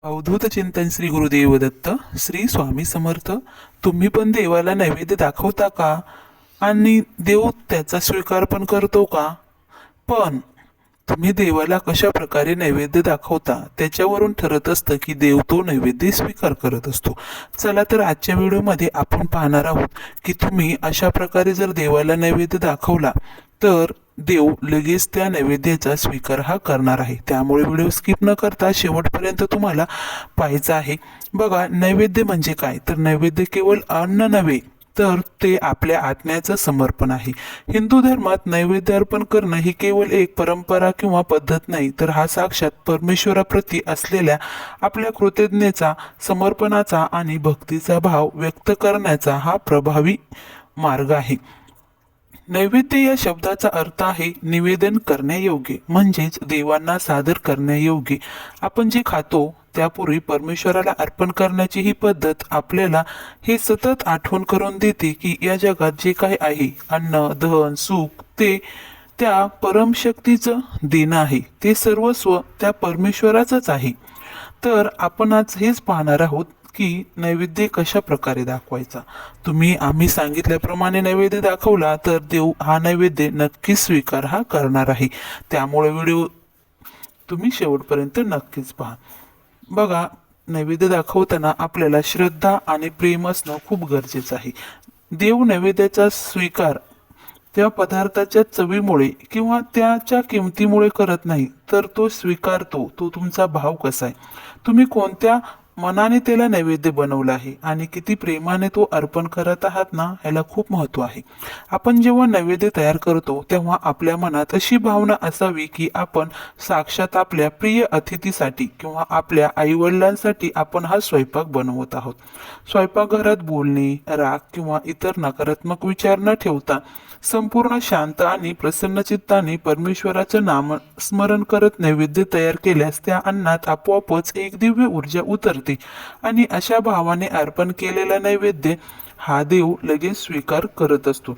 अवधूत चिंतन श्री गुरुदेव दत्त श्री स्वामी समर्थ. तुम्ही पण देवाला नैवेद्य दाखवता का? आणि देव त्याचा स्वीकार पण करतो का? पण तुम्ही देवाला कशा प्रकारे नैवेद्य दाखवता त्याच्यावरून ठरत असतं की देव तो नैवेद्य स्वीकार करत असतो. चला तर आजच्या व्हिडिओमध्ये आपण पाहणार आहोत की तुम्ही अशा प्रकारे जर देवाला नैवेद्य दाखवला तर देव लगेच त्या नैवेद्याचा स्वीकार हा करणार आहे. त्यामुळे व्हिडिओ स्किप न करता शेवटपर्यंत तुम्हाला पाहायचा आहे. बघा, नैवेद्य म्हणजे काय? तर नैवेद्य केवळ अन्न नव्हे तर ते आपल्या आत्म्याचं समर्पण आहे. हिंदू धर्मात नैवेद्य अर्पण करणं ही केवळ एक परंपरा किंवा पद्धत नाही, तर हा साक्षात परमेश्वराप्रती असलेल्या आपल्या कृतज्ञतेचा, समर्पणाचा आणि भक्तीचा भाव व्यक्त करण्याचा हा प्रभावी मार्ग आहे. नैवेद्य या शब्दाचा अर्थ आहे निवेदन करण्यायोग्य, म्हणजेच देवांना सादर करण्यायोग्य. आपण जे खातो त्यापूर्वी परमेश्वराला अर्पण करण्याची ही पद्धत आपल्याला हे सतत आठवण करून देते की या जगात जे काही आहे, अन्न, धन, सुख, ते त्या परमशक्तीचं देणं आहे. ते सर्वस्व त्या परमेश्वराचंच आहे. तर आपण आज हेच पाहणार आहोत की नैवेद्य कशा प्रकारे दाखवायचा. आम्ही सांगितल्याप्रमाणे नैवेद्य दाखवला तर देव हा नैवेद्य नक्कीच स्वीकार हा करणार आहे. त्यामुळे व्हिडिओ तुम्ही शेवटपर्यंत नक्कीच पहा. बघा, नैवेद्य दाखवताना आपल्याला श्रद्धा आणि प्रेम असणं खूप गरजेचं आहे. देव नैवेद्याचा स्वीकार त्या पदार्थाच्या चवीमुळे किंवा त्याच्या किमतीमुळे करत नाही, तर तो स्वीकारतो तो तुमचा भाव कसा आहे, तुम्ही कोणत्या मनाने त्याला नैवेद्य बनवला आहे आणि किती प्रेमाने तो अर्पण करत आहात ना, याला खूप महत्त्व आहे. आपण जेव्हा नैवेद्य तयार करतो तेव्हा आपल्या मनात अशी भावना असावी की आपण साक्षात आपल्या प्रिय अतिथीसाठी किंवा आपल्या आईवडिलांसाठी आपण हा स्वयंपाक बनवत आहोत. स्वयंपाकघरात बोलणे, राग किंवा इतर नकारात्मक विचार न ठेवता संपूर्ण शांत आणि प्रसन्न चित्ताने परमेश्वराचं नामस्मरण करत नैवेद्य तयार केल्यास त्या अन्नात आपोआपच एक दिव्य ऊर्जा उतरते आणि अशा भावाने अर्पण केलेला नैवेद्य हा देव लगेच स्वीकार करत असतो.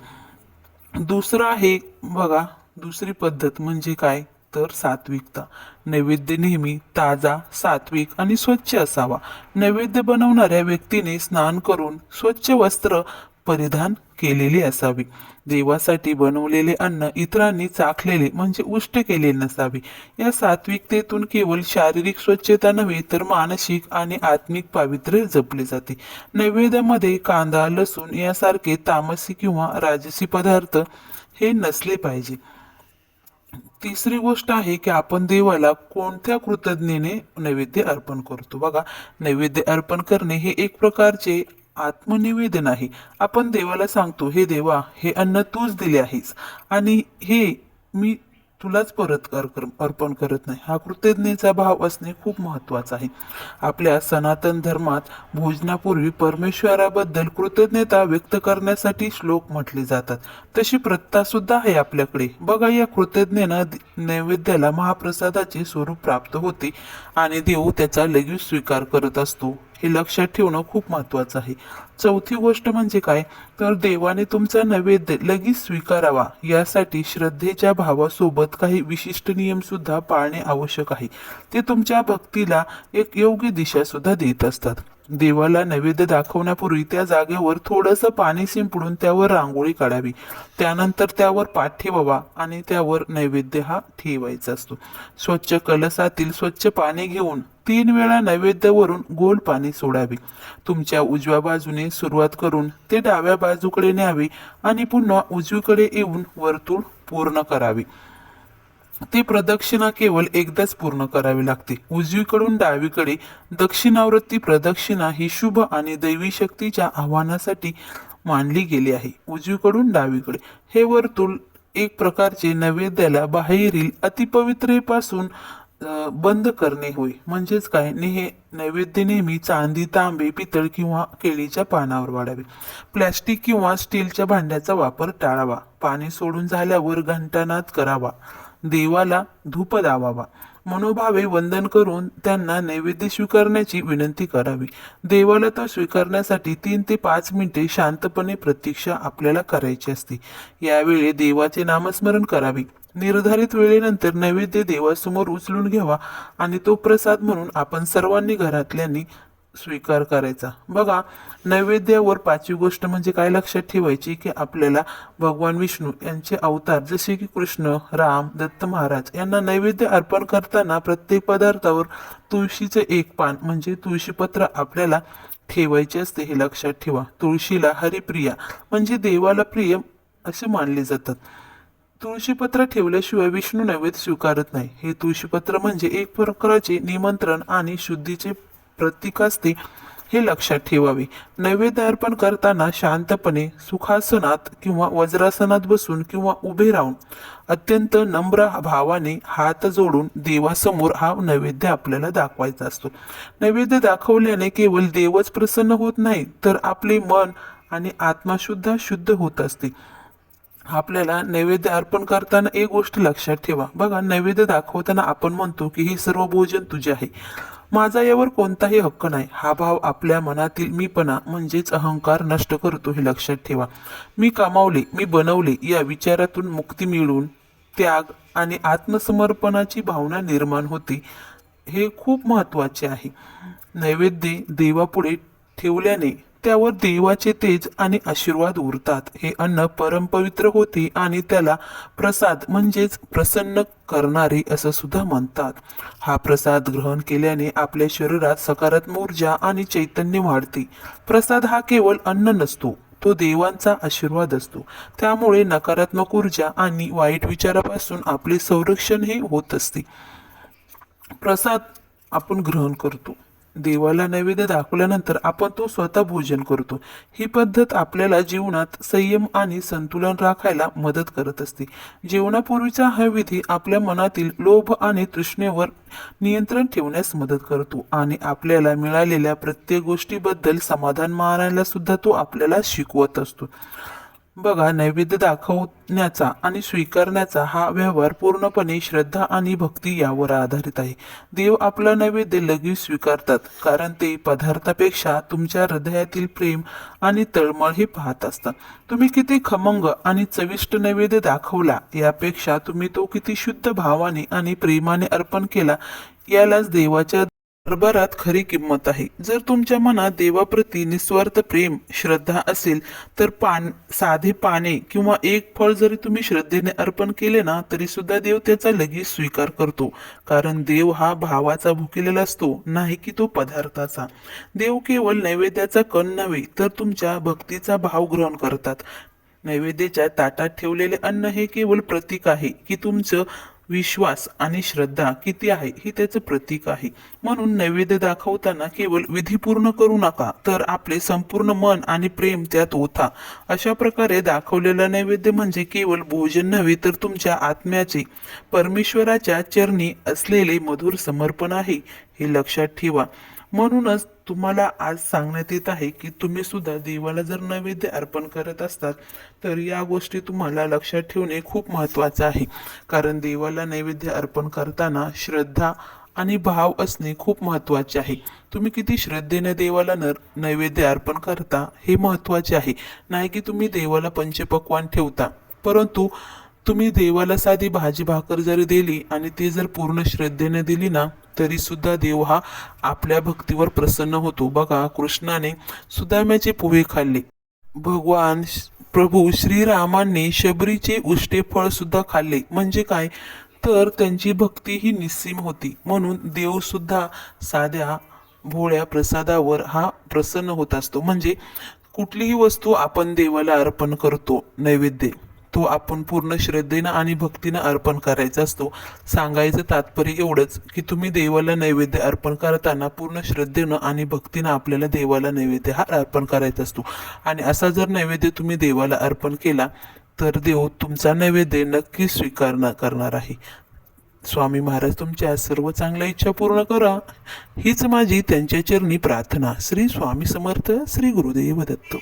दुसरं आहे बघा, दुसरी पद्धत म्हणजे काय, तर सात्विकता. नैवेद्य नेहमी ताजा, सात्विक आणि स्वच्छ असावा. नैवेद्य बनवणाऱ्या व्यक्तीने स्नान करून स्वच्छ वस्त्र परिधान केलेली असावी. देवासाठी बनवलेले अन्न इतरांनी चाखलेले म्हणजे उष्ट केले नसावे. या सात्विकतेतून केवळ शारीरिक स्वच्छता नव्हे तर मानसिक आणि आत्मिक पावित्र्य जपले जाते. नैवेद्यामध्ये कांदा, लसूण यासारखे तामसी किंवा राजसी पदार्थ हे नसले पाहिजे. तिसरी गोष्ट आहे की आपण देवाला कोणत्या कृतज्ञतेने नैवेद्य अर्पण करतो. बघा, नैवेद्य अर्पण करणे हे एक प्रकारचे आत्मनिवेदन आहे. आपण देवाला सांगतो, हे देवा, हे अन्न तूच दिले आहेस आणि हे मी तुलाच परत अर्पण करत नाही. हा कृतज्ञतेचा भाव असणे खूप महत्वाचा आहे. आपल्या सनातन धर्मात भोजनापूर्वी परमेश्वराबद्दल कृतज्ञता व्यक्त करण्यासाठी श्लोक म्हटले जातात. तशी प्रथा सुद्धा आहे आपल्याकडे. बघा, या कृतज्ञतेनं नैवेद्याला महाप्रसादाचे स्वरूप प्राप्त होते आणि देव त्याचा लगेच स्वीकार करत असतो. हे लक्षात ठेवणं खूप महत्वाचं आहे. चौथी गोष्ट म्हणजे काय, तर देवाने तुमचा नैवेद्य लगेच स्वीकारावा यासाठी श्रद्धेच्या भावासोबत काही विशिष्ट नियम सुद्धा पाळणे आवश्यक आहे. ते तुमच्या भक्तीला एक योग्य दिशा सुद्धा देत असतात. देवाला नैवेद्य दाखवण्यापूर्वी त्या जागेवर थोडंसं पाणी शिंपडून त्यावर रांगोळी काढावी. त्यानंतर त्यावर पाट ठेवावा आणि त्यावर नैवेद्य हा ठेवायचा असतो. स्वच्छ कलसातील स्वच्छ पाणी घेऊन 3 वेळा नैवेद्यावरून गोल पाणी सोडावे. तुमच्या उजव्या बाजूने सुरुवात करून ते डाव्या बाजूकडे न्यावे आणि पुन्हा उजवीकडे येऊन वर्तुळ पूर्ण करावे. ती प्रदक्षिणा केवळ एकदाच पूर्ण करावी लागते. उजवीकडून डावीकडे दक्षिणावृत्ती प्रदक्षिणा ही शुभ आणि दैवी शक्तीच्या आव्हानासाठी मानली गेली आहे. उजवीकडून डावीकडे हे वर्तुळ एक प्रकारचे नैवेद्याला बाहेरील अतिपवित्रेपासून बंद करणे होय. म्हणजेच काय, नैवेद्य नेहमी चांदी, तांबे, पितळ किंवा केळीच्या पानावर वाढावे. प्लॅस्टिक किंवा स्टीलच्या भांड्याचा वापर टाळावा. पाणी सोडून झाल्यावर घंटानाद करावा. देवाला धूप दावावा. मनोभावे वंदन करून त्यांना नैवेद्य स्वीकारण्याची विनंती करावी. देवाला तो स्वीकारण्यासाठी 3 ते 5 मिनिटे शांतपणे प्रतीक्षा आपल्याला करायची असते. यावेळी देवाचे नामस्मरण करावे निर्धारित वेळेनंतर नैवेद्य देवासमोर उचलून घ्यावा आणि तो प्रसाद म्हणून आपण सर्वांनी घरातल्यांनी स्वीकार करायचा. बघा, नैवेद्यावर पाचवी गोष्ट म्हणजे काय लक्षात ठेवायची की आपल्याला भगवान विष्णू यांचे अवतार जसे की कृष्ण, राम, दत्त महाराज यांना नैवेद्य अर्पण करताना प्रत्येक पदार्थावर तुळशीचे एक पान म्हणजे तुळशीपत्र आपल्याला ठेवायचे असते, हे लक्षात ठेवा. तुळशीला हरिप्रिया म्हणजे देवाला प्रिय असे मानले जातात. तुळशीपत्र ठेवल्याशिवाय विष्णू नैवेद्य स्वीकारत नाही. हे तुळशीपत्र म्हणजे एक प्रकारचे निमंत्रण आणि शुद्धीचे प्रतीक असते, हे लक्षात ठेवावे. नैवेद्य अर्पण करताना शांतपणे सुखासनात किंवा वज्रासनात बसून किंवा उभे राहून अत्यंत नम्र भावाने हात जोडून देवासमोर हा नैवेद्य आपल्याला दाखवायचा असतो. नैवेद्य दाखवल्याने केवळ देवच प्रसन्न होत नाही, तर आपले मन आणि आत्मा सुद्धा शुद्ध होत असते. आपल्याला नैवेद्य अर्पण करताना एक गोष्ट लक्षात ठेवा. बघा, नैवेद्य दाखवताना आपण म्हणतो की हे सर्व भोजन तुझे आहे, माझा यावर कोणताही हक्क नाही. हा भाव आपल्या मनातील मीपणा म्हणजेच अहंकार नष्ट करतो, हे लक्षात ठेवा. मी कमावले, मी बनवले या विचारातून मुक्ती मिळून त्याग आणि आत्मसमर्पणाची भावना निर्माण होते. हे खूप महत्त्वाचे आहे. नैवेद्य देवापुढे ठेवल्याने त्यावर देवाचे तेज आणि आशीर्वाद उरतात. हे अन्न परमपवित्र होते आणि त्याला प्रसाद म्हणजेच प्रसन्न करणारे असं सुद्धा म्हणतात. हा प्रसाद ग्रहण केल्याने आपल्या शरीरात सकारात्मक ऊर्जा आणि चैतन्य वाढते. प्रसाद हा केवळ अन्न नसतो, तो देवांचा आशीर्वाद असतो. त्यामुळे नकारात्मक ऊर्जा आणि वाईट विचारापासून आपले संरक्षण हे होत असते. प्रसाद आपण ग्रहण करतो. देवाला नैवेद्य दाखवल्यानंतर आपण तो स्वतः भोजन करतो. ही पद्धत आपल्याला जीवनात संयम आणि संतुलन राखायला मदत करत असते. जेवणापूर्वीचा हा विधी आपल्या मनातील लोभ आणि तृष्णेवर नियंत्रण ठेवण्यास मदत करतो आणि आपल्याला मिळालेल्या प्रत्येक गोष्टीबद्दल समाधान मानायला सुद्धा तो आपल्याला शिकवत असतो. बघा, नैवेद्य दाखवण्याचा आणि स्वीकारण्याचा हा व्यवहार पूर्णपणे श्रद्धा आणि भक्ती यावर आधारित आहे. देव आपला नैवेद्य लगेच स्वीकारतात, कारण ते पदार्थापेक्षा तुमच्या हृदयातील प्रेम आणि तळमळ हे पाहत असतात. तुम्ही किती खमंग आणि चविष्ट नैवेद्य दाखवला यापेक्षा तुम्ही तो किती शुद्ध भावाने आणि प्रेमाने अर्पण केला यालाच देवाच्या दरबारात खरी किंमत आहे. जर तुमच्या मनात देवाप्रती निस्वार्थ प्रेम, श्रद्धा असेल तर साधे पाने किंवा एक फळ जरी तुम्ही श्रद्धेने अर्पण केले ना, तरी सुद्धा देव त्याचा लगेच स्वीकार करतो. कारण देव हा भावाचा भुकेलेला असतो, नाही की तो पदार्थाचा. देव केवळ नैवेद्याचा कण नव्हे, तर तुमच्या भक्तीचा भाव ग्रहण करतात. नैवेद्याच्या ताटात ठेवलेले अन्न हे केवळ प्रतीक आहे की तुमचं विश्वास आणि श्रद्धा किती आहे हे त्याचं प्रतीक आहे. म्हणून नैवेद्य दाखवताना केवळ विधी पूर्ण करू नका, तर आपले संपूर्ण मन आणि प्रेम त्यात ओथा. अशा प्रकारे दाखवलेला नैवेद्य म्हणजे केवळ भोजन नव्हे, तर तुमच्या आत्म्याचे परमेश्वराच्या चरणी असलेले मधुर समर्पण आहे, हे लक्षात ठेवा. म्हणूनच तुम्हाला आज सांगण्यात येत आहे की तुम्ही सुद्धा देवाला जर नैवेद्य अर्पण करत असतात तर या गोष्टी तुम्हाला लक्षात ठेवणे खूप महत्त्वाचं आहे. कारण देवाला नैवेद्य अर्पण करताना श्रद्धा आणि भाव असणे खूप महत्त्वाचे आहे. तुम्ही किती श्रद्धेने देवाला नैवेद्य अर्पण करता हे महत्त्वाचे आहे. नाही की तुम्ही देवाला पंचपक्वान्न ठेवता, परंतु तुम्ही देवाला साधी भाजी भाकर जरी दिली आणि ती जर पूर्ण श्रद्धेने दिली ना, तरी सुद्धा देव हा आपल्या भक्तीवर प्रसन्न होतो. बघा, कृष्णाने सुदाम्याचे पोहे खाल्ले. भगवान प्रभू श्रीरामांनी शबरीचे उष्टे फळ सुद्धा खाल्ले. म्हणजे काय, तर त्यांची भक्ती ही निस्सीम होती. म्हणून देव सुद्धा साध्या भोळ्या प्रसादावर हा प्रसन्न होत असतो. म्हणजे कुठलीही वस्तू आपण देवाला अर्पण करतो नैवेद्य, तो आपण पूर्ण श्रद्धेनं आणि भक्तीनं अर्पण करायचा असतो. सांगायचं तात्पर्य एवढंच की तुम्ही देवाला नैवेद्य अर्पण करताना पूर्ण श्रद्धेनं आणि भक्तीनं आपल्याला देवाला नैवेद्य हा अर्पण करायचा असतो. आणि असा जर नैवेद्य तुम्ही देवाला अर्पण केला तर देव तुमचा नैवेद्य नक्की करणार आहे. स्वामी महाराज तुमच्या सर्व चांगल्या इच्छा पूर्ण करा, हीच माझी त्यांच्या चरणी प्रार्थना. श्री स्वामी समर्थ. श्री गुरुदेव दत्त.